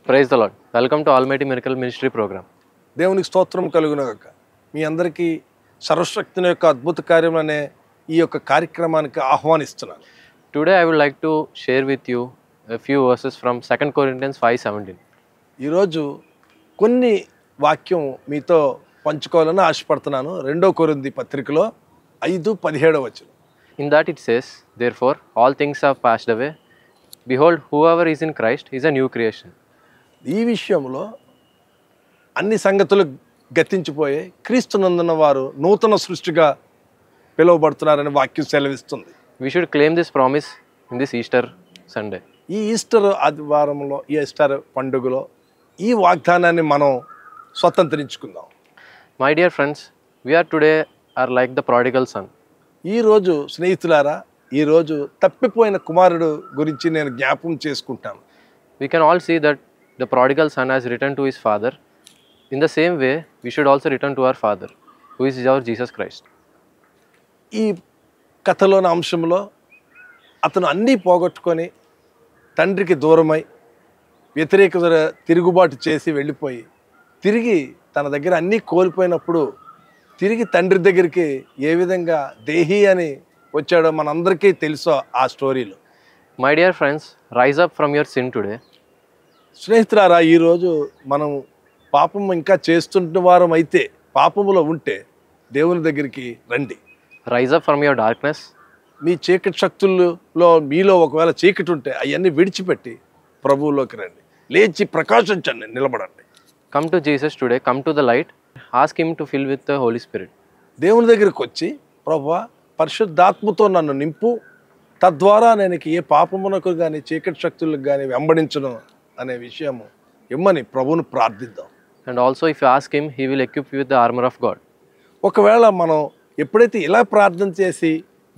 Praise the Lord. Welcome to Almighty Miracle Ministry programme. దేవునికి స్తోత్రం కలుగునగాక. మీ అందరికీ సర్వశక్తుని యొక్క అద్భుత కార్యం అనే ఈ యొక్క కార్యక్రమానికి ఆహ్వానిస్తున్నాను. Today I would like to share with you a few verses from 2 Corinthians 5:17. ఈరోజు కొన్ని వాక్యం మీతో పంచుకోవాలని ఆశపడుతున్నాను. 2 కొరింథీ పత్రికలో 5:17 వచనం. In that it says, therefore all things have passed away. Behold, whoever is in Christ is a new creation. ఈ విషయంలో అన్ని సంగతులు గతించిపోయి క్రీస్తునందున్న వారు నూతన సృష్టిగా పిలువబడుతున్నారని వాక్యం సెలవిస్తుంది. We should claim this promise in this Easter Sunday. ఈ ఈస్టర్ ఆదివారంలో, ఈ ఈస్టర్ పండుగలో ఈ వాగ్దానాన్ని మనం స్వతంత్రించుకుందాం. My dear friends, we are today are like the prodigal son. ఈరోజు స్నేహితులారా, ఈరోజు తప్పిపోయిన కుమారుడు గురించి నేను జ్ఞాపకం చేసుకుంటాను. We can all see that the prodigal son has returned to his father. In the same way, we should also return to our father, who is our Jesus Christ. ఈ కథలోని అంశంలో అతను అన్నీ పోగొట్టుకొని తండ్రికి దూరమై వ్యతిరేక తిరుగుబాటు చేసి వెళ్ళిపోయి తిరిగి తన దగ్గర అన్నీ కోల్పోయినప్పుడు తిరిగి తండ్రి దగ్గరికి ఏ విధంగా దేహి అని వచ్చాడో మనందరికీ తెలుసు ఆ స్టోరీలో. My dear friends, rise up from your sin today. స్నేహితులారా, ఈరోజు మనం పాపం ఇంకా చేస్తున్న వారం అయితే, పాపములో ఉంటే దేవుని దగ్గరికి రండి. Rise up from your darkness. మీ చీకటి శక్తుల్లో మీలో ఒకవేళ చీకటి ఉంటే అవన్నీ విడిచిపెట్టి ప్రభువులోకి రండి. లేచి ప్రకాశించండి, నిలబడండి. Come to Jesus today, come to the light. Ask him to fill with the Holy Spirit. దేవుని దగ్గరికి వచ్చి, ప్రభువా పరిశుద్ధాత్మతో నన్ను నింపు, తద్వారా నేను ఏ పాపమునకు కానీ చీకటి శక్తులకు కానీ వెంబడించను అనే విషయము ఇమ్మని ప్రభువును ప్రార్థిద్దాం. And also if you ask him, he will equip you with the armor of God. ఒకవేళ మనం ఎప్పుడైతే ఇలా ప్రార్థన చేసి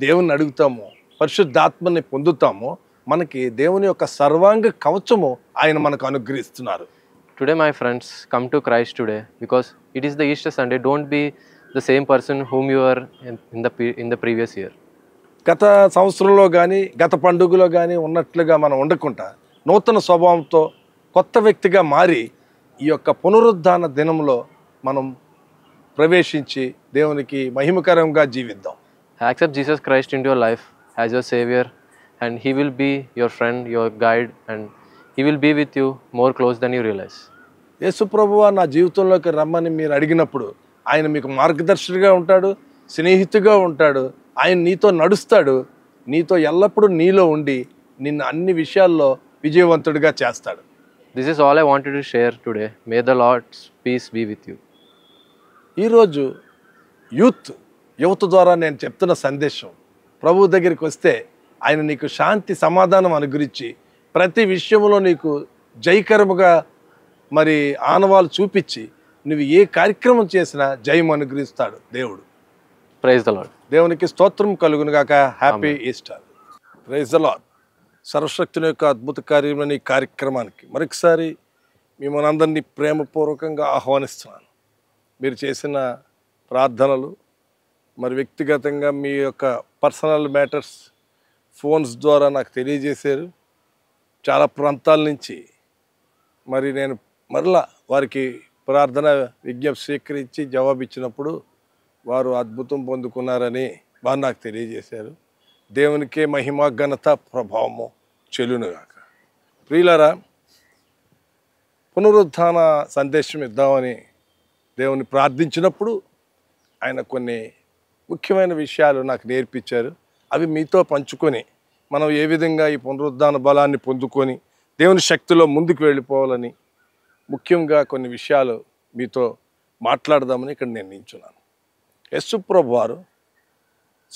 దేవుని అడుగుతామో, పరిశుద్ధాత్మని పొందుతామో, మనకి దేవుని యొక్క సర్వాంగ కవచము ఆయన మనకు అనుగ్రహిస్తున్నారు. Today my friends, come to Christ today because it is the Easter Sunday. Don't be the same person whom you were in the previous year. గత సంవత్సరంలో కానీ గత పండుగలో కానీ ఉన్నట్లుగా మనం ఉండకుండా నూతన స్వభావంతో కొత్త వ్యక్తిగా మారి ఈ యొక్క పునరుద్ధాన దినంలో మనం ప్రవేశించి దేవునికి మహిమకరంగా జీవిద్దాం. Accept Jesus Christ into your life as your Savior, and He will be your friend, your guide, and He will be with you more close than you realize. యేసు ప్రభువా నా జీవితంలోకి రమ్మని మీరు అడిగినప్పుడు ఆయన మీకు మార్గదర్శిగా ఉంటాడు, స్నేహితుగా ఉంటాడు. ఆయన నీతో నడుస్తాడు, నీతో ఎల్లప్పుడూ నీలో ఉండి నిన్ను అన్ని విషయాల్లో విజయవంతుడిగా చేస్తాడు. This is all I wanted to share today. May the Lord's peace be with you. ఈరోజు యువత ద్వారా నేను చెప్తున్న సందేశం, ప్రభు దగ్గరికి వస్తే ఆయన నీకు శాంతి సమాధానం అనుగ్రహించి ప్రతి విషయంలో నీకు జయకరముగా మరి ఆనవాళ్ళు చూపించి నువ్వు ఏ కార్యక్రమం చేసినా జయం అనుగ్రహిస్తాడు దేవుడు. Praise the Lord. దేవునికి స్తోత్రం కలుగునుగాక. Happy Easter. Praise the Lord. సర్వశక్తుని యొక్క అద్భుత కార్యమైన ఈ కార్యక్రమానికి మరొకసారి మిమ్మల్ని అందరినీ ప్రేమపూర్వకంగా ఆహ్వానిస్తున్నాను. మీరు చేసిన ప్రార్థనలు, మరి వ్యక్తిగతంగా మీ యొక్క పర్సనల్ మ్యాటర్స్ ఫోన్స్ ద్వారా నాకు తెలియజేశారు. చాలా ప్రాంతాల నుంచి మరి నేను మరలా వారికి ప్రార్థన విజ్ఞప్తి స్వీకరించి జవాబిచ్చినప్పుడు వారు అద్భుతం పొందుకున్నారని వారు నాకు తెలియజేశారు. దేవునికే మహిమ ఘనత ప్రభావము చెల్లునుగాక. ప్రియులారా, పునరుద్ధాన సందేశం ఇద్దామని దేవుని ప్రార్థించినప్పుడు ఆయన కొన్ని ముఖ్యమైన విషయాలు నాకు నేర్పించారు. అవి మీతో పంచుకొని మనం ఏ విధంగా ఈ పునరుద్ధాన బలాన్ని పొందుకొని దేవుని శక్తిలో ముందుకు వెళ్ళిపోవాలని ముఖ్యంగా కొన్ని విషయాలు మీతో మాట్లాడదామని ఇక్కడ నేను నించున్నాను. యేసు ప్రభువు వారు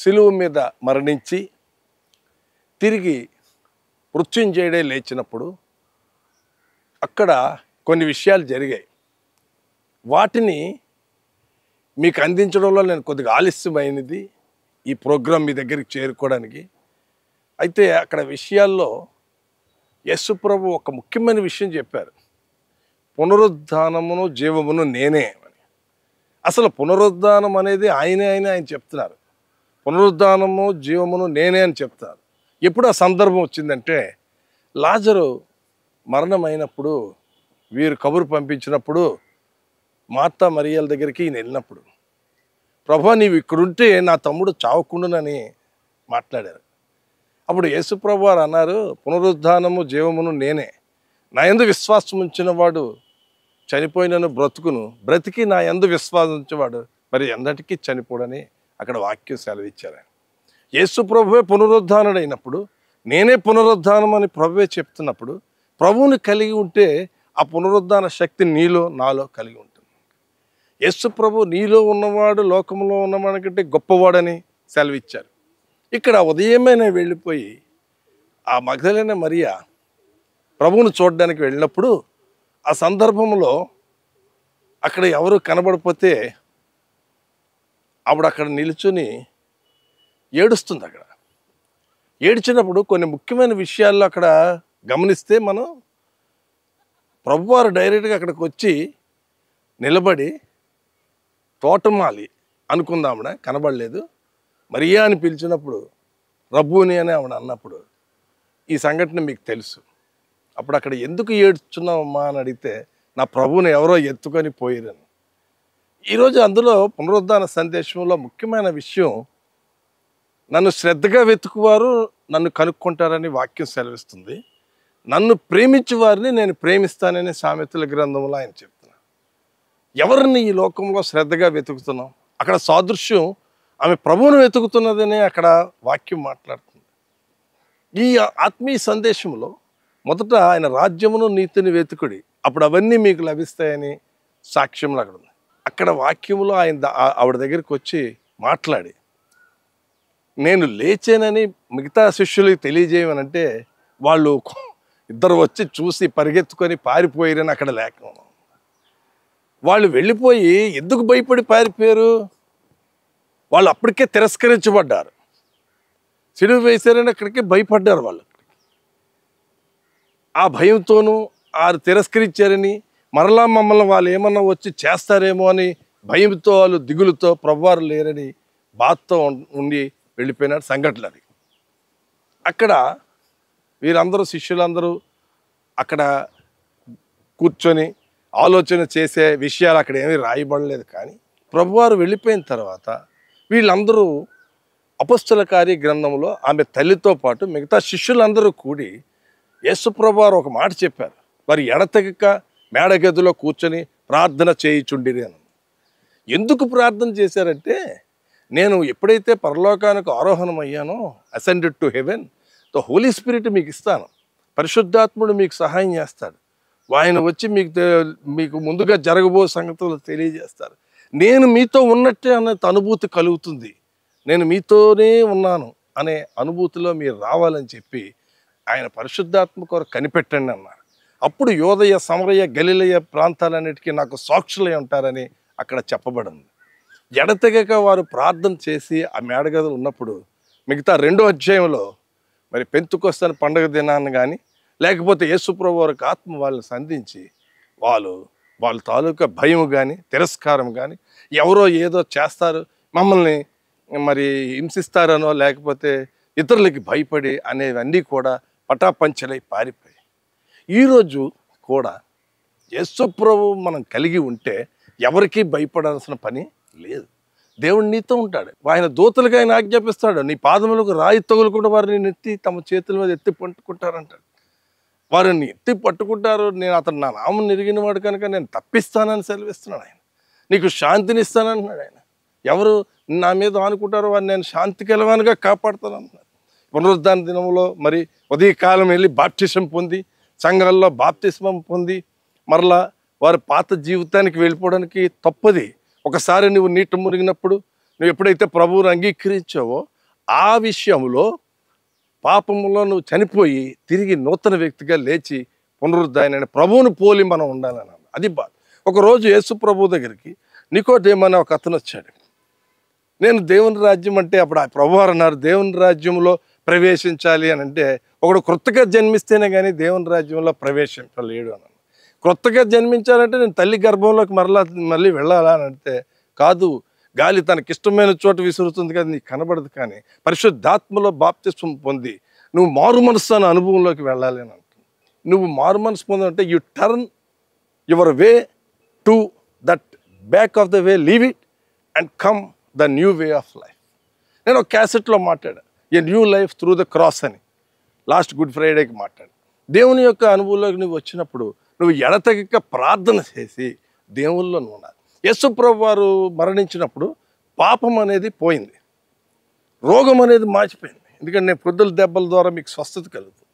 సిలువ మీద మరణించి తిరిగి మృత్యుంజయుడే లేచినప్పుడు అక్కడ కొన్ని విషయాలు జరిగాయి. వాటిని మీకు అందించడంలో నేను కొద్దిగా ఆలస్యమైనది ఈ ప్రోగ్రాం మీ దగ్గరికి చేరుకోవడానికి. అయితే అక్కడ విషయాల్లో యేసు ప్రభు ఒక ముఖ్యమైన విషయం చెప్పారు, పునరుద్ధానమును జీవమును నేనే అని. అసలు పునరుద్ధానం అనేది ఆయన చెప్తున్నారు. పునరుద్ధానము జీవమును నేనే అని చెప్తారు. ఎప్పుడు ఆ సందర్భం వచ్చిందంటే లాజరు మరణమైనప్పుడు వీరు కబురు పంపించినప్పుడు మార్తా మరియల దగ్గరికి ఈయన వెళ్ళినప్పుడు, ప్రభా నీవు ఇక్కడుంటే నా తమ్ముడు చావకుండునని మాట్లాడారు. అప్పుడు యేసుప్రభు వారు అన్నారు, పునరుద్ధానము జీవమును నేనే, నా యందు విశ్వాసం ఉంచిన వాడు చనిపోయినను బ్రతుకును, బ్రతికి నా యందు విశ్వాసం ఉంచేవాడు మరి ఎన్నటికీ చనిపోడని అక్కడ వాక్యం సెలవిచ్చారు. యేసు ప్రభువే పునరుద్ధానుడైనప్పుడు, నేనే పునరుద్ధానం అని ప్రభువే చెప్తున్నప్పుడు, ప్రభువుని కలిగి ఉంటే ఆ పునరుద్ధాన శక్తి నీలో నాలో కలిగి ఉంటుంది. యేసు ప్రభు నీలో ఉన్నవాడు లోకంలో ఉన్నవాడికంటే గొప్పవాడని సెలవిచ్చారు. ఇక్కడ ఉదయమే వెళ్ళిపోయి ఆ మగ్దలేనే మరియా ప్రభువును చూడడానికి వెళ్ళినప్పుడు ఆ సందర్భంలో అక్కడ ఎవరు కనబడిపోతే ఆవిడ అక్కడ నిల్చుని ఏడుస్తుంది. అక్కడ ఏడ్చినప్పుడు కొన్ని ముఖ్యమైన విషయాల్లో అక్కడ గమనిస్తే మనం ప్రభువారు డైరెక్ట్గా అక్కడికి వచ్చి నిలబడి తోటమాలి అనుకుందాం, ఆవిడ కనబడలేదు. మరియా అని పిలిచినప్పుడు రబ్బూని అని ఆవిడ అన్నప్పుడు ఈ సంఘటన మీకు తెలుసు. అప్పుడు అక్కడ ఎందుకు ఏడ్చున్నావమ్మా అని అడిగితే నా ప్రభువుని ఎవరో ఎత్తుకొని పోయిరని. ఈరోజు అందులో పునరుద్ధాన సందేశంలో ముఖ్యమైన విషయం, నన్ను శ్రద్ధగా వెతుకువారు నన్ను కనుక్కుంటారని వాక్యం సెలవిస్తుంది. నన్ను ప్రేమించే వారిని నేను ప్రేమిస్తానని సామెతల గ్రంథంలో ఆయన చెప్తున్నా. ఎవరిని ఈ లోకంలో శ్రద్ధగా వెతుకుతున్నాం? అక్కడ సాదృశ్యం ఆమె ప్రభువును వెతుకుతున్నదని అక్కడ వాక్యం మాట్లాడుతుంది. ఈ ఆత్మీయ సందేశంలో మొదట ఆయన రాజ్యమును నీతిని వెతుకుడి, అప్పుడు అవన్నీ మీకు లభిస్తాయని సాక్ష్యంలో అక్కడ ఉంది. అక్కడ వాక్యములో ఆయన ఆవిడ దగ్గరికి వచ్చి మాట్లాడి నేను లేచానని మిగతా శిష్యులకి తెలియజేయమనంటే వాళ్ళు ఇద్దరు వచ్చి చూసి పరిగెత్తుకొని పారిపోయారని అక్కడ లేఖ. వాళ్ళు వెళ్ళిపోయి ఎందుకు భయపడి పారిపోయారు? వాళ్ళు అప్పటికే తిరస్కరించబడ్డారు, సిలువ వేశారని అక్కడికి భయపడ్డారు. వాళ్ళు ఆ భయంతోనూ వారు తిరస్కరించారని మరలా మమ్మల్ని వాళ్ళు ఏమన్నా వచ్చి చేస్తారేమో అని భయంతో వాళ్ళు దిగులుతో ప్రభువారు లేరని బాధతో ఉండి వెళ్ళిపోయిన సంఘటన అది. అక్కడ వీరందరూ శిష్యులందరూ అక్కడ కూర్చొని ఆలోచన చేసే విషయాలు అక్కడ ఏమీ రాయబడలేదు. కానీ ప్రభువారు వెళ్ళిపోయిన తర్వాత వీళ్ళందరూ అపొస్తల కార్య గ్రంథంలో ఆమె తల్లితో పాటు మిగతా శిష్యులందరూ కూడి యేసుప్రభువారు ఒక మాట చెప్పారు. వారు ఎడతెగక మేడగదిలో కూర్చొని ప్రార్థన చేయుచుండిరి అని. ఎందుకు ప్రార్థన చేశారంటే, నేను ఎప్పుడైతే పరలోకానికి ఆరోహణం అయ్యానో, ascended to heaven, the holy spirit మీకు ఇస్తాను, పరిశుద్ధాత్ముడు మీకు సహాయం చేస్తాడు, ఆయన వచ్చి మీకు ముందుగా జరగబో సంగతులు తెలియజేస్తారు, నేను మీతో ఉన్నట్టే అనే అనుభూతి కలుగుతుంది, నేను మీతోనే ఉన్నాను అనే అనుభూతిలో మీరు రావాలని చెప్పి ఆయన పరిశుద్ధాత్మ కొరకు కనిపెట్టండి అన్నారు. అప్పుడు యోదయ సమరయ గలిలయ ప్రాంతాలన్నిటికీ నాకు సాక్షులై ఉంటారని అక్కడ చెప్పబడింది. ఎడతెగక వారు ప్రార్థన చేసి ఆ మేడగదులు ఉన్నప్పుడు మిగతా 2వ అధ్యాయంలో మరి పెంతుకొస్తాని పండుగ దినాన్ని కానీ లేకపోతే యేసుప్రభు వారికి ఆత్మ వాళ్ళని సంధించి వాళ్ళ తాలూకా భయం కానీ తిరస్కారం కానీ ఎవరో ఏదో చేస్తారు మమ్మల్ని మరి హింసిస్తారనో లేకపోతే ఇతరులకి భయపడి అనేవన్నీ కూడా పటాపంచలై పారిపోయాయి. ఈరోజు కూడా యేసుప్రభు మనం కలిగి ఉంటే ఎవరికీ భయపడాల్సిన పని లేదు. దేవుడు నీతో ఉంటాడు. ఆయన దూతలుగా ఆయన ఆజ్ఞాపిస్తాడు, నీ పాదములకు రాయి తగులుకుండా వారిని ఎత్తి తమ చేతుల మీద ఎత్తి పట్టుకుంటారంటాడు. వారిని ఎత్తి పట్టుకుంటారు. నేను అతను నా నామం నెరిగిన వాడు కనుక నేను తప్పిస్తానని సెలవిస్తున్నాడు ఆయన. నీకు శాంతిని ఇస్తానంటున్నాడు ఆయన. ఎవరు నా మీద ఆనుకుంటారో వారిని నేను శాంతి కలవానిగా కాపాడుతాను అంటున్నాడు. పునరుద్ధాన దినంలో మరి ఉదయకాలం వెళ్ళి బాప్టిజం పొంది సంఘాల్లో బాప్తిస్మం పొంది మరలా వారి పాత జీవితానికి వెళ్ళిపోవడానికి తప్పది. ఒకసారి నువ్వు నీట మునిగినప్పుడు నువ్వు ఎప్పుడైతే ప్రభువుని అంగీకరించావో ఆ విషయంలో పాపంలో నువ్వు చనిపోయి తిరిగి నూతన వ్యక్తిగా లేచి పునరుద్ధాన ప్రభువుని పోలి మనం ఉండాలని అది బాధ. ఒకరోజు యేసు ప్రభు దగ్గరికి నికోదేమని ఒక అతను వచ్చాడు. నేను దేవుని రాజ్యం అంటే అప్పుడు ఆ ప్రభువారు అన్నారు దేవుని రాజ్యంలో ప్రవేశించాలి అని అంటే ఒకడు క్రొత్తగా జన్మిస్తేనే కానీ దేవుని రాజ్యంలో ప్రవేశించలేడు అన్నాను. క్రొత్తగా జన్మించాలంటే నేను తల్లి గర్భంలోకి మళ్ళీ వెళ్ళాలా అని అంటే కాదు, గాలి తనకిష్టమైన చోట విసురుతుంది కదా నీకు కనబడదు, కానీ పరిశుద్ధాత్మలో బాప్తిస్మం పొంది నువ్వు మారు మనసు అనే అనుభవంలోకి వెళ్ళాలి అని అంటుంది. నువ్వు మారు మనసు పొందాలంటే U turn your way to that back of the way, leave it and come the new way of life. నేను ఒక క్యాసెట్లో మాట్లాడా, a new life through the cross అని, లాస్ట్ గుడ్ ఫ్రైడేకి మాట్లాడు. దేవుని యొక్క అనుభవంలోకి నువ్వు వచ్చినప్పుడు నువ్వు ఎడతెగక ప్రార్థన చేసి దేవుల్లో నువ్వు ఉండాలి. యేసు ప్రభు వారు మరణించినప్పుడు పాపం అనేది పోయింది, రోగం అనేది మార్చిపోయింది. ఎందుకంటే నేను పొద్దుల దెబ్బల ద్వారా మీకు స్వస్థత కలుగుతుంది.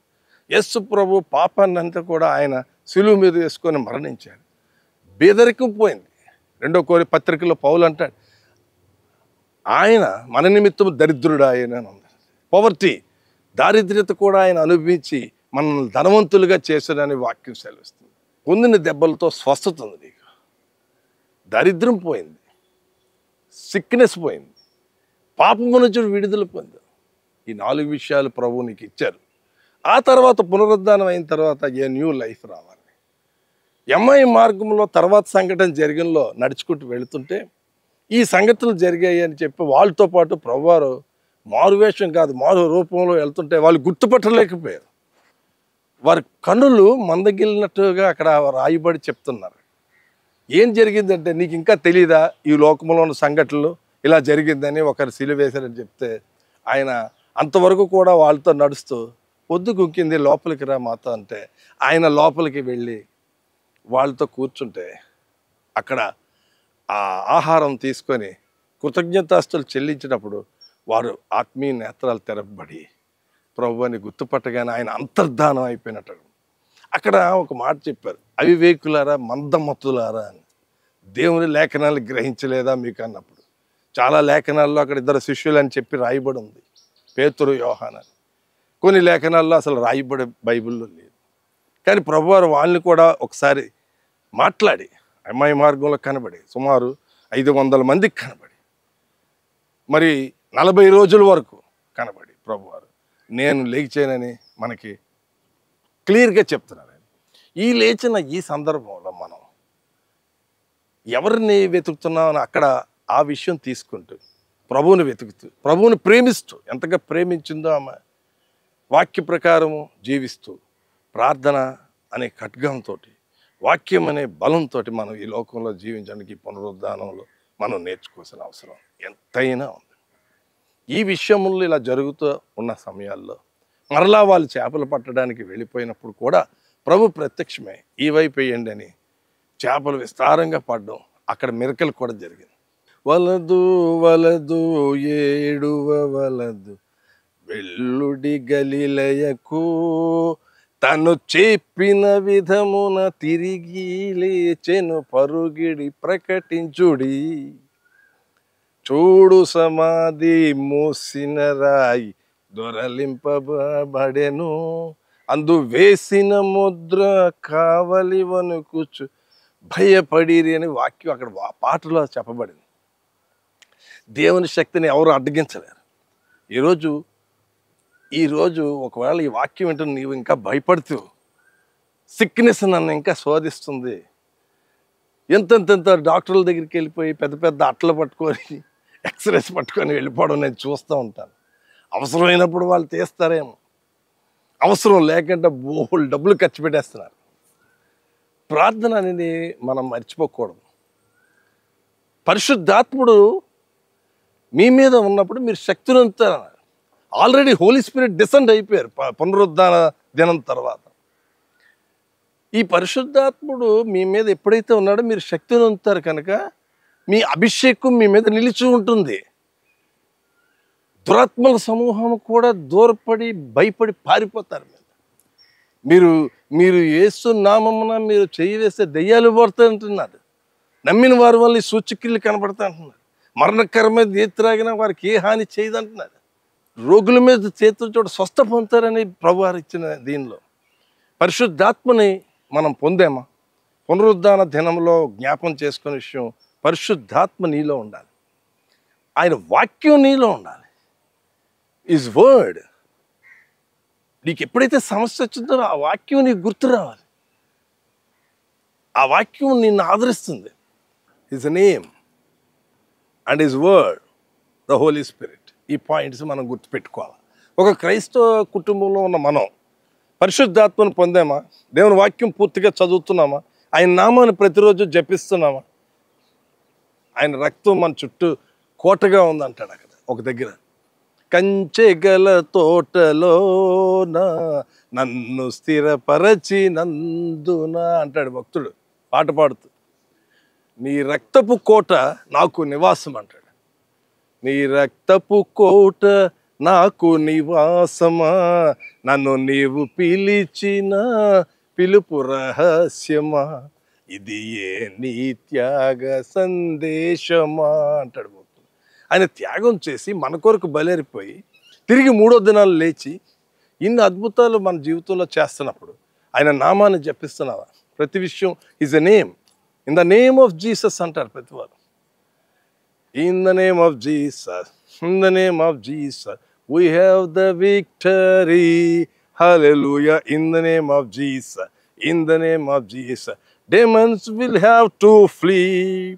యేసు ప్రభు పాపాన్ని అంతా కూడా ఆయన శిలువ మీద వేసుకొని మరణించాడు. బేదరికం పోయింది. 2 కొరింథీ పత్రికలో పౌలు అంటాడు, ఆయన మన నిమిత్తం దరిద్రుడు ఆయన అని ఉంది. పవర్టీ, దారిద్ర్యత కూడా ఆయన అనుభవించి మనల్ని ధనవంతులుగా చేశాడని వాక్యం సెలవిస్తుంది. పొందిన దెబ్బలతో స్వస్థత ఉంది నీకు, దరిద్రం పోయింది, సిక్నెస్ పోయింది, పాపము నుంచి విడుదల పొందావు. ఈ 4 విషయాలు ప్రభువు నీకు ఇచ్చారు. ఆ తర్వాత పునరుద్ధానం అయిన తర్వాత ఏ న్యూ లైఫ్ రావాలి. ఎంఐ మార్గంలో తర్వాత సంఘటన జరిగినలో నడుచుకుంటూ వెళుతుంటే ఈ సంగతులు జరిగాయి అని చెప్పి వాళ్ళతో పాటు ప్రభువారు మారువేషం కాదు మారు రూపంలో వెళ్తుంటే వాళ్ళు గుర్తుపట్టలేకపోయారు. వారి కన్నులు మందగిలినట్టుగా అక్కడ రాయబడి చెప్తున్నారు. ఏం జరిగిందంటే, నీకు ఇంకా తెలీదా ఈ లోకంలో ఉన్న సంఘటనలు ఇలా జరిగిందని, ఒకరు సిలువేశారని చెప్తే ఆయన అంతవరకు కూడా వాళ్ళతో నడుస్తూ పొద్దు గుంకింది లోపలికి రా మాతో అంటే ఆయన లోపలికి వెళ్ళి వాళ్ళతో కూర్చుంటే అక్కడ ఆ ఆహారం తీసుకొని కృతజ్ఞతాస్తులు చెల్లించినప్పుడు వారు ఆత్మీయ నేత్రాలు తెరపబడి ప్రభువుని గుర్తుపట్టగానే ఆయన అంతర్ధానం అయిపోయినట్టు. అక్కడ ఒక మాట చెప్పారు, అవివేకులారా మందమతులారా అని. దేవుని లేఖనాలు గ్రహించలేదా మీకు అన్నప్పుడు, చాలా లేఖనాల్లో అక్కడ 2 శిష్యులు అని చెప్పి రాయబడి ఉంది, పేతురు యోహాను అని. కొన్ని లేఖనాల్లో అసలు రాయబడే బైబిల్లో లేదు. కానీ ప్రభువారు వాళ్ళని కూడా ఒకసారి మాట్లాడి ఎంఐ మార్గంలో కనబడి సుమారు 500 మందికి కనబడి మరి 40 రోజుల వరకు కనబడి ప్రభువారు నేను లేచానని మనకి క్లియర్గా చెప్తున్నారు. ఈ లేచిన ఈ సందర్భంలో మనం ఎవరిని వెతుకుతున్నామని అక్కడ ఆ విషయం తీసుకుంటూ ప్రభువుని వెతుకుతూ ప్రభువుని ప్రేమిస్తూ, ఎంతగా ప్రేమించిందో ఆమె వాక్య ప్రకారము జీవిస్తూ ప్రార్థన అనే ఖడ్గంతో, వాక్యం అనే బలంతో మనం ఈ లోకంలో జీవించడానికి పునరుద్ధానంలో మనం నేర్చుకోవాల్సిన అవసరం ఎంతైనా ఉంది. ఈ విషయములు ఇలా జరుగుతూ ఉన్న సమయాల్లో మరలా వాళ్ళు చేపలు పట్టడానికి వెళ్ళిపోయినప్పుడు కూడా ప్రభు ప్రత్యక్షమే ఈ వైపు వేయండి అని చేపలు విస్తారంగా పడడం, అక్కడ మిరకలు కూడా జరిగింది. వలదు వలదు ఏడువ వలదు వెల్లుడి గలిలయకు, తను చెప్పిన విధమున తిరిగి లేచెను పరుగిడి ప్రకటించుడి. చూడు సమాధి మూసిన రాయి దొరలింపబడెను, అందు వేసిన ముద్ర కావలి వణుకుచు భయపడిరి అని వాక్యం అక్కడ పాటలో చెప్పబడింది. దేవుని శక్తిని ఎవరు అడ్డగించలేరు. ఈరోజు ఒకవేళ ఈ వాక్యం ఏంటో నీవు ఇంకా భయపడుతూ, సిక్నెస్ నన్ను ఇంకా శోధిస్తుంది, ఎంతెంత డాక్టర్ల దగ్గరికి వెళ్ళిపోయి పెద్ద పెద్ద అట్టలు పట్టుకొని ఎక్స్రేస్ పట్టుకొని వెళ్ళిపోవడం నేను చూస్తూ ఉంటాను. అవసరమైనప్పుడు వాళ్ళు తీస్తారేమో, అవసరం లేకుండా బోల్ డబ్బులు ఖర్చు పెట్టేస్తున్నారు. ప్రార్థన అనేది మనం మర్చిపోకూడదు. పరిశుద్ధాత్ముడు మీ మీద ఉన్నప్పుడు మీరు శక్తివంతులు. ఆల్రెడీ హోలీ స్పిరిట్ డిసెండ్ అయిపోయారు పునరుద్ధాన దినం తర్వాత. ఈ పరిశుద్ధాత్ముడు మీ మీద ఎప్పుడైతే ఉన్నాడో మీరు శక్తివంతులు కనుక మీ అభిషేకం మీ మీద నిలిచి ఉంటుంది. దురాత్మల సమూహం కూడా దూరపడి భయపడి పారిపోతారు. మీరు యేసు నామమున మీరు చేయవేస్తే దెయ్యాలు పడతాయి అంటున్నారు. నమ్మిన వారి వల్ల ఈ సూచక్రియలు కనబడతా అంటున్నారు. మరణకరమైన ఏది త్రాగినా వారికి ఏ హాని చేయదంటున్నారు. రోగుల మీద చేతుల చోట స్వస్థ పొందుతారని ప్రభువారు ఇచ్చిన దీనిలో పరిశుద్ధాత్మని మనం పొందామా? పునరుద్ధాన దినంలో జ్ఞాపం చేసుకునే విషయం, పరిశుద్ధాత్మ నీలో ఉండాలి, ఆయన వాక్యం నీలో ఉండాలి. Is word. నీకు ఎప్పుడైతే సమస్య వచ్చిందో ఆ వాక్యం నీకు గుర్తు రావాలి. ఆ వాక్యం నిన్ను ఆదరిస్తుంది. His name and his word, the holy spirit. ఈ పాయింట్స్ మనం గుర్తుపెట్టుకోవాలి. ఒక క్రైస్తవ కుటుంబంలో ఉన్న మనం పరిశుద్ధాత్మను పొందామా? దేవుని వాక్యం పూర్తిగా చదువుతున్నామా? ఆయన నామాన్ని ప్రతిరోజు జపిస్తున్నామా? ఆయన రక్తం మన చుట్టూ కోటగా ఉందంటాడు అక్కడ ఒక దగ్గర. కంచె గల తోటలోన నన్ను స్థిరపరచినందున అంటాడు భక్తుడు పాట పాడుతూ. నీ రక్తపు కోట నాకు నివాసం అంటాడు. నీ రక్తపు కోట నాకు నివాసమా, నన్ను నీవు పిలిచిన పిలుపు రహస్యమా, ఇది ఏ నీ త్యాగ సందేశమా అంటాడు భక్తుడు. ఆయన త్యాగం చేసి మన కొరకు బలేరిపోయి తిరిగి 3వ దినాలు లేచి ఇన్ని అద్భుతాలు మన జీవితంలో చేస్తున్నప్పుడు ఆయన నామాన్ని జపిస్తున్నావా? ప్రతి విషయం is a name. In the name of Jesus అంటారు ప్రతివారు. In the name of Jesus, in the name of Jesus we have the victory, hallelujah, in the name of Jesus, in the name of Jesus demons will have to flee.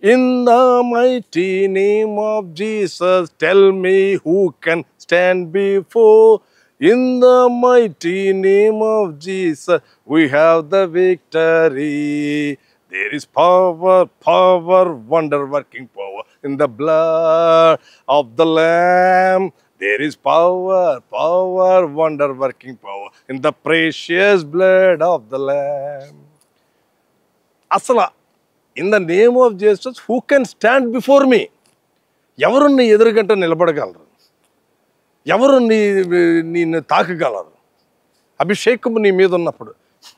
In the mighty name of Jesus, tell me who can stand before. In the mighty name of Jesus, we have the victory. There is power, power, wonder-working power in the blood of the Lamb. There is power, power, wonder-working power in the precious blood of the Lamb. Asala, in the name of Jesus, who can stand before me? ఎవరు నీ ఎదురుగంట నిలబడగలరు? ఎవరు నిన్ను తాకగలరు? అభిషేకము నీ మీద ఉన్నప్పుడు,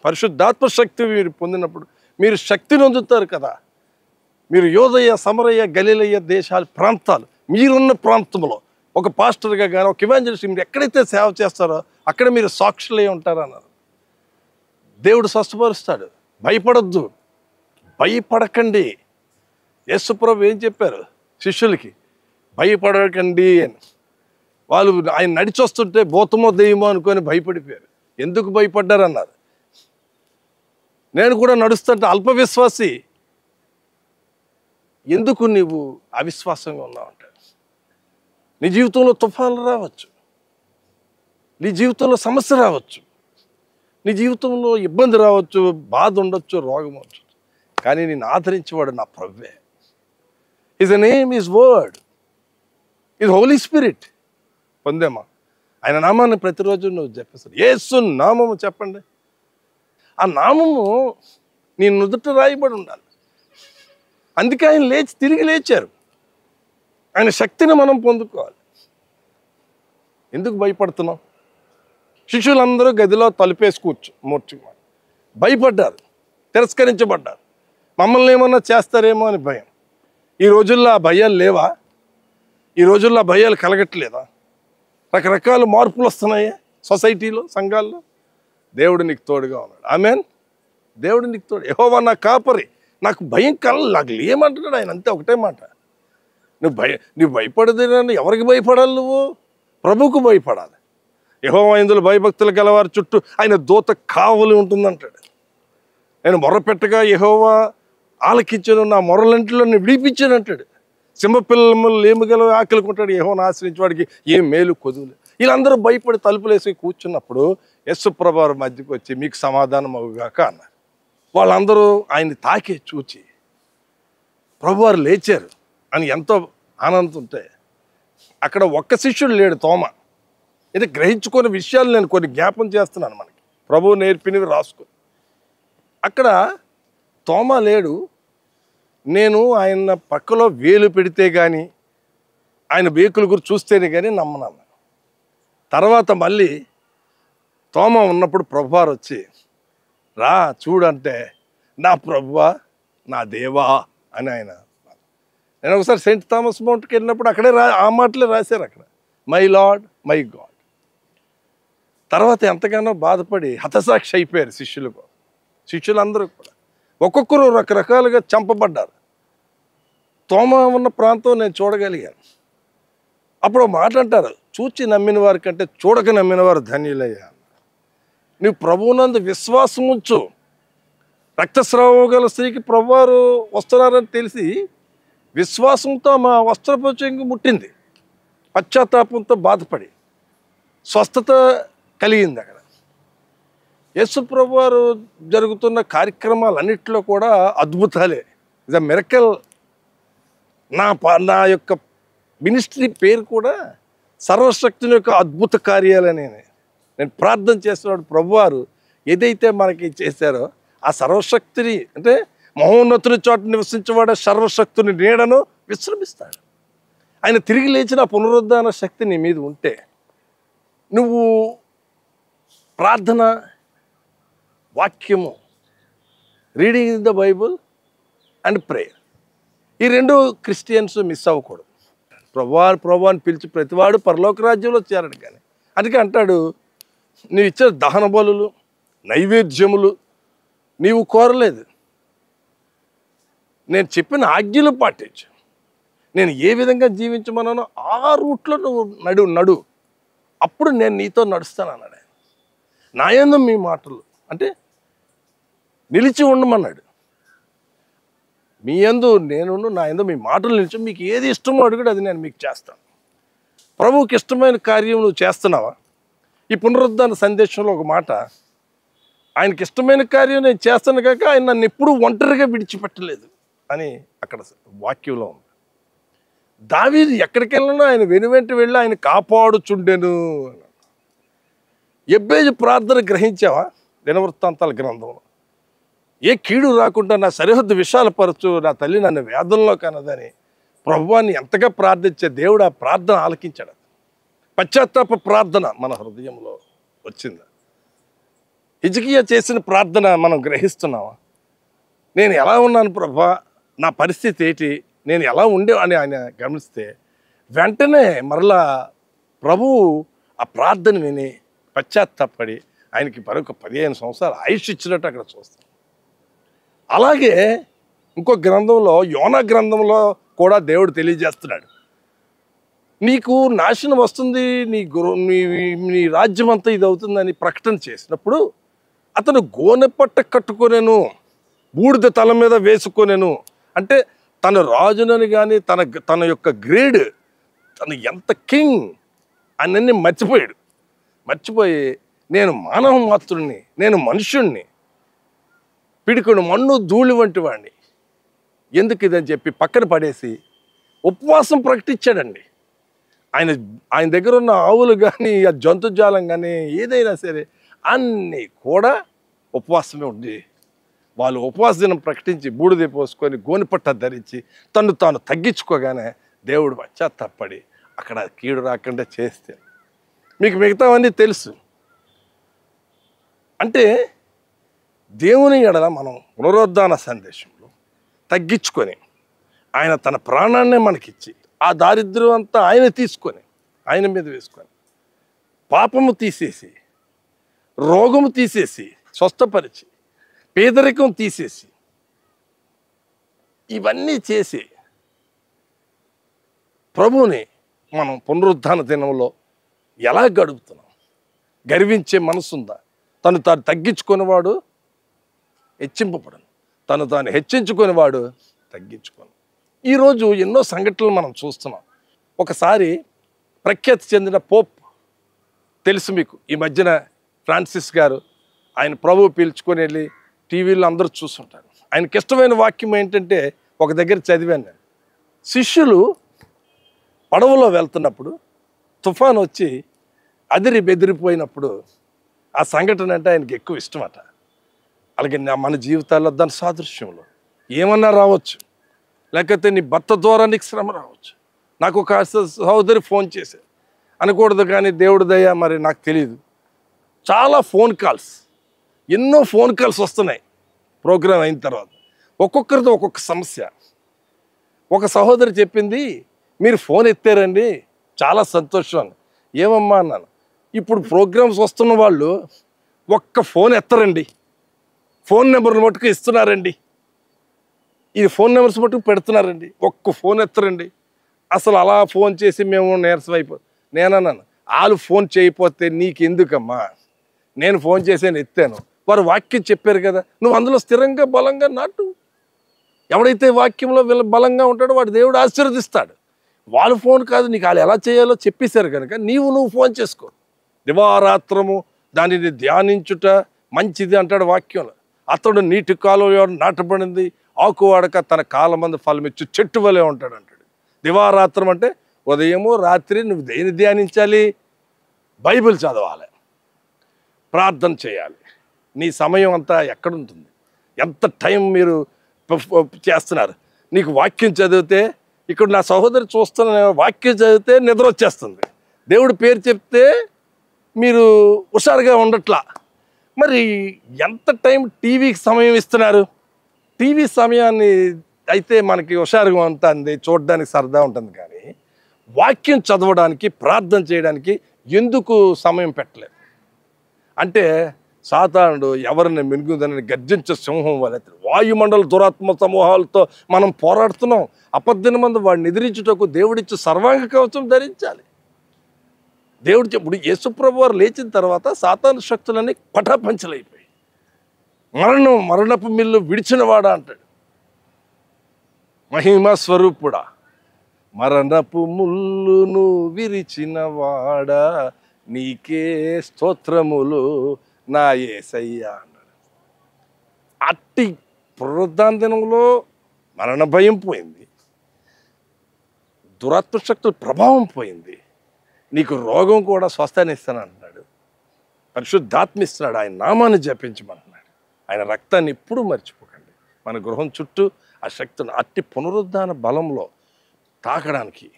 పరిశుద్ధాత్మ శక్తి మీరు పొందినప్పుడు మీరు శక్తిని పొందుతారు కదా. మీరు యోదయ, సమరయ, గలిలయ దేశాల ప్రాంతాలు, మీరున్న ప్రాంతంలో ఒక పాస్టర్గా కానీ ఒక ఇవాంజలిస్ట్ మీరు ఎక్కడైతే సేవ చేస్తారో అక్కడ మీరు సాక్షులై ఉంటారన్నారు. దేవుడు స్వస్థపరుస్తాడు. భయపడొద్దు, భయపడకండి. యేసుప్రభు ఏం చెప్పారు శిష్యులకి? భయపడకండి అని. వాళ్ళు ఆయన నడిచొస్తుంటే భూతమో దెయ్యమో అనుకొని భయపడిపోయారు. ఎందుకు భయపడ్డారన్నారు. నేను కూడా నడుస్తుంటే అల్పవిశ్వాసి, ఎందుకు నీవు అవిశ్వాసంగా ఉన్నావు అంటాడు. నీ జీవితంలో తుఫాన్లు రావచ్చు, నీ జీవితంలో సమస్య రావచ్చు, నీ జీవితంలో ఇబ్బంది రావచ్చు, బాధ ఉండొచ్చు, రోగం వచ్చు, కానీ నేను ఆదరించేవాడు నా ప్రభువే. His name, his word, his holy spirit. పొందేమా? ఆయన నామాన్ని ప్రతిరోజు నువ్వు చెప్పేస్తాడు. యేసు నామము చెప్పండి. ఆ నామము నీ నుదుట రాయబడి ఉండాలి. అందుకే ఆయన తిరిగి లేచారు. ఆయన శక్తిని మనం పొందుకోవాలి. ఎందుకు భయపడుతున్నాం? శిష్యులందరూ గదిలో తలుపేసి మూర్చుకున్నారు. భయపడ్డారు, తిరస్కరించబడ్డారు. మమ్మల్ని ఏమన్నా చేస్తారేమో అని భయం. ఈ రోజుల్లో ఆ భయాలు లేవా? ఈ రోజుల్లో ఆ భయాలు కలగట్లేదా? రకరకాల మార్పులు వస్తున్నాయి సొసైటీలో, సంఘాల్లో. దేవుడు నీకు తోడుగా ఉన్నాడు. ఆమేన్. దేవుడు నీకు తోడు. యెహోవా నా కాపరి, నాకు భయం నాకు ఏమంటున్నాడు ఆయన. అంతే, ఒకటే మాట. నువ్వు భయపడదేనని ఎవరికి భయపడాలి? నువ్వు ప్రభువుకు భయపడాలి. యెహోవా ఇందులో భయభక్తులు గలవారి చుట్టూ ఆయన దూత కావలి ఉంటుందంటాడు. నేను మొర్రపెట్టగా యెహోవా ఆలకించను, నా మొర్రలంటిలో నేను విడిపించాను అంటాడు. సింహపిల్లలు లేముగల ఆకలికుంటాడు. యెహోవాను ఆశ్రయించే వాడికి ఏం మేలు కొదువులు. వీళ్ళందరూ భయపడి తలుపులేసి కూర్చున్నప్పుడు యేసుప్రభు మధ్యకి వచ్చి మీకు సమాధానం అవుగాక అన్నారు. వాళ్ళందరూ ఆయన్ని తాకి చూచి ప్రభువారు లేచారు అని ఎంతో ఆనందం ఉంటే అక్కడ ఒక్క శిష్యుడు లేడు, తోమ. ఇది గ్రహించుకునే విషయాలు నేను కొన్ని జ్ఞాపం చేస్తున్నాను మనకి, ప్రభువు నేర్పినవి రాసుకొని. అక్కడ తోమ లేడు. నేను ఆయన పక్కలో వేలు పెడితే కానీ, ఆయన వేకుల గురించి చూస్తేనే కానీ నమ్మనన్నా. తర్వాత మళ్ళీ తోమ ఉన్నప్పుడు ప్రభువారు వచ్చి రా చూడంటే నా ప్రభువా, నా దేవా అని ఆయన. నేను ఒకసారి సెయింట్ థామస్ మౌంట్కి వెళ్ళినప్పుడు అక్కడే ఆ మాటలే రాశారు అక్కడ, మై లార్డ్, మై గాడ్. తర్వాత ఎంతగానో బాధపడి హతసాక్షి అయిపోయారు శిష్యులందరూ కూడా. ఒక్కొక్కరు రకరకాలుగా చంపబడ్డారు. తోమ ఉన్న ప్రాంతం నేను చూడగలిగాను. అప్పుడు మాట అంటారు, చూచి నమ్మిన వారి కంటే చూడక నమ్మిన వారు ధన్యులయ్యా. నువ్వు ప్రభువునందు విశ్వాసం ఉంచు. రక్తస్రావం గల స్త్రీకి ప్రభువారు వస్తున్నారని తెలిసి విశ్వాసంతో మా వస్త్రపంచంగి ముట్టింది. పశ్చాత్తాపంతో బాధపడి స్వస్థత కలిగింది అక్కడ. యేసుప్రభు వారు జరుగుతున్న కార్యక్రమాలన్నింటిలో కూడా అద్భుతాలే. ఇది మిరకల్. నా యొక్క మినిస్ట్రీ పేరు కూడా సర్వశక్తుని యొక్క అద్భుత కార్యాలని. నేను ప్రార్థన చేస్తున్నాడు, ప్రభువారు ఏదైతే మనకి చేశారో ఆ సర్వశక్తిని, అంటే మహోన్నతుని చోట నివసించేవాడు సర్వశక్తుని నీడను విశ్రమిస్తాడు. ఆయన తిరిగి లేచిన పునరుద్ధాన శక్తి నీ మీద ఉంటే నువ్వు ప్రార్థన, వాక్యము, reading the Bible and prayer, ఈ రెండు క్రిస్టియన్స్ మిస్ అవ్వకూడదు. ప్రభువాని పిలిచి ప్రతివాడు పరలోక రాజ్యంలో చేరడు. కానీ అందుకే అంటాడు, నీవు ఇచ్చిన దహన బలులు, నైవేద్యములు నీవు కోరలేదు, నేను చెప్పిన ఆజ్ఞలు పాటించు, నేను ఏ విధంగా జీవించమన్నానో ఆ రూట్లో నువ్వు నడు, అప్పుడు నేను నీతో నడుస్తాను అన్నాడు. నా యందు మీ మాటలు, అంటే నిలిచి ఉండమన్నాడు. మీ యందు నేను, నా యందు మీ మాటలు నిలిచి, మీకు ఏది ఇష్టమో అడుగుడు, అది నేను మీకు చేస్తాను. ప్రభువుకి ఇష్టమైన కార్యం నువ్వు చేస్తున్నావా? ఈ పునరుద్ధాన సందేశంలో ఒక మాట, ఆయనకి ఇష్టమైన కార్యం నేను చేస్తాను కాక ఆయన నన్ను ఎప్పుడూ ఒంటరిగా విడిచిపెట్టలేదు అని అక్కడ వాక్యంలో ఉంది. దావీదు ఎక్కడికి వెళ్ళినా ఆయన వెనువెంట వెళ్ళి ఆయన కాపాడుచుండెను. ఎబ్బేజు ప్రార్థన గ్రహించావా? దినవృత్తాంతాల గ్రంథంలో, ఏ కీడు రాకుండా నా సరిహద్దు విశాలపరచు, నా తల్లి నన్ను వేదంలో కనదని ప్రభువాన్ని ఎంతగా ప్రార్థించే దేవుడు ఆ ప్రార్థన ఆలకించాడు. పశ్చాత్తాప ప్రార్థన మన హృదయంలో వచ్చిందా? హిజ్కియా చేసిన ప్రార్థన మనం గ్రహిస్తున్నావా? నేను ఎలా ఉన్నాను ప్రభా, నా పరిస్థితి ఏంటి, నేను ఎలా ఉండే అని ఆయన గమనిస్తే వెంటనే మరలా ప్రభువు ఆ ప్రార్థన విని పశ్చాత్తాపడి ఆయనకి మరొక 15 సంవత్సరాలు ఆయుష్ ఇచ్చినట్టు అక్కడ చూస్తాం. అలాగే ఇంకో గ్రంథంలో, యోనా గ్రంథంలో కూడా దేవుడు తెలియజేస్తున్నాడు, నీకు నాశనం వస్తుంది, నీ రాజ్యం అంతా ఇది అవుతుందని ప్రకటన చేసినప్పుడు అతను గోనెపట్ట కట్టుకొనేను, బూడిద తల మీద వేసుకొనేను. అంటే తన రాజునని కానీ తన యొక్క గ్రేడ్, తను ఎంత కింగ్ అన్నీ మర్చిపోయి నేను మానవ మాత్రుడిని, నేను మనుష్యుణ్ణి, పిడికుడు మన్ను ధూళి వంటి వాడిని, ఎందుకు ఇదని చెప్పి పక్కన పడేసి ఉపవాసం ప్రకటించాడండి. ఆయన దగ్గర ఉన్న ఆవులు కానీ, ఆ జంతుజాలం కానీ, ఏదైనా సరే అన్నీ కూడా ఉపవాసమే ఉండి వాళ్ళు ఉపవాస దినం ప్రకటించి బూడిద పోసుకొని గోనిపట్ట ధరించి తను తాను తగ్గించుకోగానే దేవుడు పశ్చాత్తాపడి అక్కడ కీడు రాకుండా చేస్తే, మీకు మిగతావన్నీ తెలుసు. అంటే దేవుని ఎడల మనం పునరుద్ధాన సందేశంలో తగ్గించుకొని ఆయన తన ప్రాణాన్నే మనకిచ్చి ఆ దారిద్ర్యం అంతా ఆయన తీసుకొని ఆయన మీద వేసుకొని పాపము తీసేసి, రోగము తీసేసి, స్వస్థపరిచి, పేదరికం తీసేసి, ఇవన్నీ చేసి ప్రభువుని మనం పునరుద్ధాన దినంలో ఎలా గడుపుతున్నాం? గర్వించే మనసుందా? తను తాను తగ్గించుకునేవాడు హెచ్చింపబడను, తను తాను హెచ్చించుకునేవాడు తగ్గించుకోను. ఈరోజు ఎన్నో సంఘటనలు మనం చూస్తున్నాం. ఒకసారి ప్రఖ్యాతి చెందిన పోప్ తెలుసు మీకు, ఈ మధ్యన ఫ్రాన్సిస్ గారు, ఆయన ప్రభువు పిలుచుకొని వెళ్ళి టీవీలో అందరూ చూస్తుంటారు. ఆయనకి ఇష్టమైన వాక్యం ఏంటంటే, ఒక దగ్గర చదివాను నేను, శిష్యులు పడవలో వెళ్తున్నప్పుడు తుఫాను వచ్చి అదిరి బెదిరిపోయినప్పుడు ఆ సంఘటన అంటే ఆయనకి ఎక్కువ ఇష్టం అట. అలాగే మన జీవితాల్లో దాని సాదృశ్యంలో ఏమన్నా రావచ్చు, లేకపోతే నీ భర్త ద్వారా నీకు శ్రమ రావచ్చు. నాకు ఒక సహోదరి ఫోన్ చేశారు, అనకూడదు కానీ దేవుడి దయ మరి నాకు తెలియదు, చాలా ఫోన్ కాల్స్, ఎన్నో ఫోన్ కాల్స్ వస్తున్నాయి ప్రోగ్రాం అయిన తర్వాత. ఒక్కొక్కరితో ఒక్కొక్క సమస్య. ఒక సహోదరి చెప్పింది, మీరు ఫోన్ ఎత్తారండి, చాలా సంతోషం. ఏమమ్మా అన్నాను, ఇప్పుడు ప్రోగ్రామ్స్ వస్తున్న వాళ్ళు ఒక్క ఫోన్ ఎత్తరండి, ఫోన్ నెంబర్ని మటుకు ఇస్తున్నారండి, ఈ ఫోన్ నెంబర్స్ మటుకు పెడుతున్నారండి, ఒక్క ఫోన్ ఎత్తరండి. అసలు అలా ఫోన్ చేసి మేము నీరసం నేనన్నాను, వాళ్ళు ఫోన్ చేయకపోతే నీకెందుకమ్మా, నేను ఫోన్ చేసాను, ఎత్తాను, వారు వాక్యం చెప్పారు కదా, నువ్వు అందులో స్థిరంగా బలంగా నాటు. ఎవడైతే వాక్యంలో బలంగా ఉంటాడో వాడు దేవుడు ఆశీర్వదిస్తాడు. వాళ్ళు ఫోన్ కాదు, నీకు వాళ్ళు ఎలా చేయాలో చెప్పేశారు కనుక నువ్వు ఫోన్ చేసుకో. దివారాత్రము దానిని ధ్యానించుట, మంచిది అంటాడు వాక్యంలో. అతడు నీటి కాలువ నాటబడింది, ఆకు వాడక తన కాలమందు ఫలమిచ్చు చెట్టు వలె ఉంటాడు అంటాడు. దివారాత్రం అంటే ఉదయము రాత్రి నువ్వు దేని ధ్యానించాలి? బైబిల్ చదవాలి, ప్రార్థన చేయాలి. నీ సమయం అంతా ఎక్కడుంటుంది? ఎంత టైం మీరు చేస్తున్నారు? నీకు వాక్యం చదివితే, ఇక్కడ నా సహోదరి చూస్తున్న వాక్యం చదివితే నిద్ర వచ్చేస్తుంది. దేవుడి పేరు చెప్తే మీరు హుషారుగా ఉండట్లా. మరి ఎంత టైం టీవీకి సమయం ఇస్తున్నారు? టీవీ సమయాన్ని అయితే మనకి హుషారుగా ఉంటుంది, చూడడానికి సరదా ఉంటుంది. కానీ వాక్యం చదవడానికి, ప్రార్థన చేయడానికి ఎందుకు సమయం పెట్టలేదు? అంటే సాతానుడు ఎవరిని మినుగుదని గర్జించే సింహం వలె వాయుమండల దురాత్మ సమూహాలతో మనం పోరాడుతున్నాం. అపద్దిన మంది వాడిని ఎదిరించుటకు దేవుడిచ్చి సర్వాంగ కవచం ధరించాలి. దేవుడు ఇప్పుడు యేసుప్రభు వారు లేచిన తర్వాత సాతాను శక్తులన్నీ పటాపంచలైపోయి, మరణపు మిల్లు విడిచినవాడా అంటాడు. మహిమ స్వరూపుడా, మరణపు ముల్లును విరిచినవాడా, నీకే స్తోత్రములు నా యేసయ్యా అన్నాడు. అట్టి పునరుద్ధాన దినంలో మరణ భయం పోయింది, దురాత్మశక్తుల ప్రభావం పోయింది, నీకు రోగం కూడా స్వస్థాన్ని ఇస్తాను అంటున్నాడు. పరిశుద్ధాత్మ ఇస్తున్నాడు, ఆయన నామాన్ని జపించమంటున్నాడు. ఆయన రక్తాన్ని ఎప్పుడూ మర్చిపోకండి. మన గృహం చుట్టూ ఆ శక్తిని అట్టి పునరుద్ధాన బలంలో తాకడానికి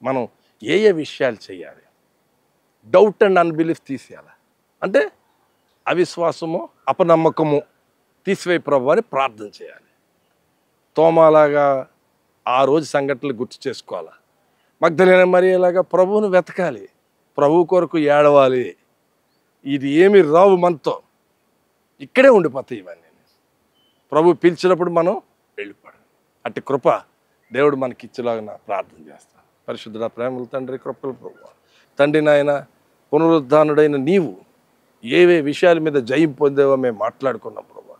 మనం ఏ విషయాలు చేయాలి? డౌట్ అండ్ అన్బిలీఫ్ తీసేయాలి. అంటే అవిశ్వాసము, అపనమ్మకము తీసివేయి ప్రభు అని ప్రార్థన చేయాలి. తోమాలాగా ఆ రోజు సంఘటనలు గుర్తు చేసుకోవాలి. మగ్దలేన మరియలాగా ప్రభువును వెతకాలి, ప్రభు కొరకు ఏడవాలి. ఇది ఏమి రావు మనతో, ఇక్కడే ఉండిపోతాయి ఇవన్నీ. ప్రభు పిలిచినప్పుడు మనం వెళ్ళిపోవడం. అట్టి కృప దేవుడు మనకి ఇచ్చేలాగా ప్రార్థన చేస్తాను. పరిశుద్ధుడ ప్రేమల తండ్రి, కృపల ప్రభు తండ్రి, నాయన పునరుద్ధానుడైన నీవు ఏవే విషయాల మీద జయం పొందేవో మేము మాట్లాడుకున్నాం ప్రభు.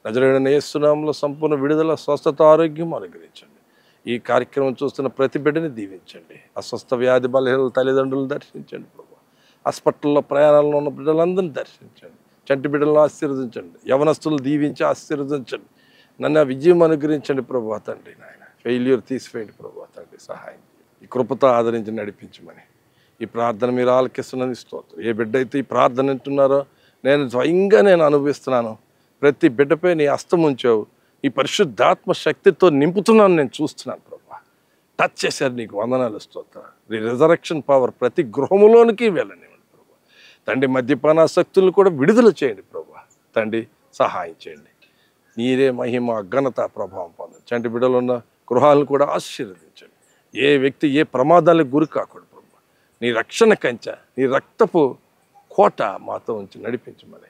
నజరేయుడైన యేసు నామములో సంపూర్ణ విడుదల, స్వస్థత, ఆరోగ్యం అనుగ్రహించండి. ఈ కార్యక్రమం చూస్తున్న ప్రతి బిడ్డని దీవించండి. అస్వస్థ వ్యాధి బలహీనల తల్లిదండ్రులను దర్శించండి ప్రభు. హాస్పిటల్లో ప్రయాణాల్లో ఉన్న బిడ్డలందరినీ దర్శించండి. చంటి బిడ్డలను ఆశీర్వదించండి. యవనస్తులను దీవించి ఆశీర్వదించండి. నన్ను విజయం అనుగ్రహించండి ప్రభు తండ్రి. నాయన ఫెయిల్యూర్ తీసివేయండి ప్రభు తండ్రి, సహాయం ఈ కృపతో ఆదరించి నడిపించమని ఈ ప్రార్థన మీరు ఆలకిస్తున్నది స్తోత్రం. ఏ బిడ్డ అయితే ఈ ప్రార్థన వింటున్నారో నేను స్వయంగా అనుభవిస్తున్నాను. ప్రతి బిడ్డపై నీ హస్తం ఉంచావు, ఈ పరిశుద్ధాత్మ శక్తితో నింపుతున్నాను, నేను చూస్తున్నాను ప్రభు. టచ్ చేశారు, నీకు వందనాలు స్తోత్రం. ఈ రిజరక్షన్ పవర్ ప్రతి గృహములోనికి వెళ్ళనివ్వండి ప్రభు తండ్రి. మద్యపానాసక్తులను కూడా విడుదల చేయండి ప్రభు తండ్రి, సహాయం చేయండి. నీరే మహిమ, ఘనత, ప్రభావం పొందండి. చంటి బిడ్డలు ఉన్న గృహాలను కూడా ఆశీర్వదించండి. ఏ వ్యక్తి ఏ ప్రమాదాలకు గురి కాకూడదు ప్రభు. నీ రక్షణ కంచె, నీ రక్తపు కోట మాతో ఉంచి నడిపించమని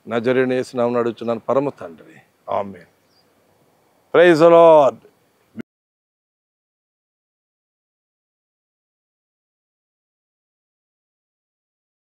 నజరేయుడైన యేసు నామమున అడుగుచున్నాను పరమ తండ్రి, ఆమేన్. Praise the lord.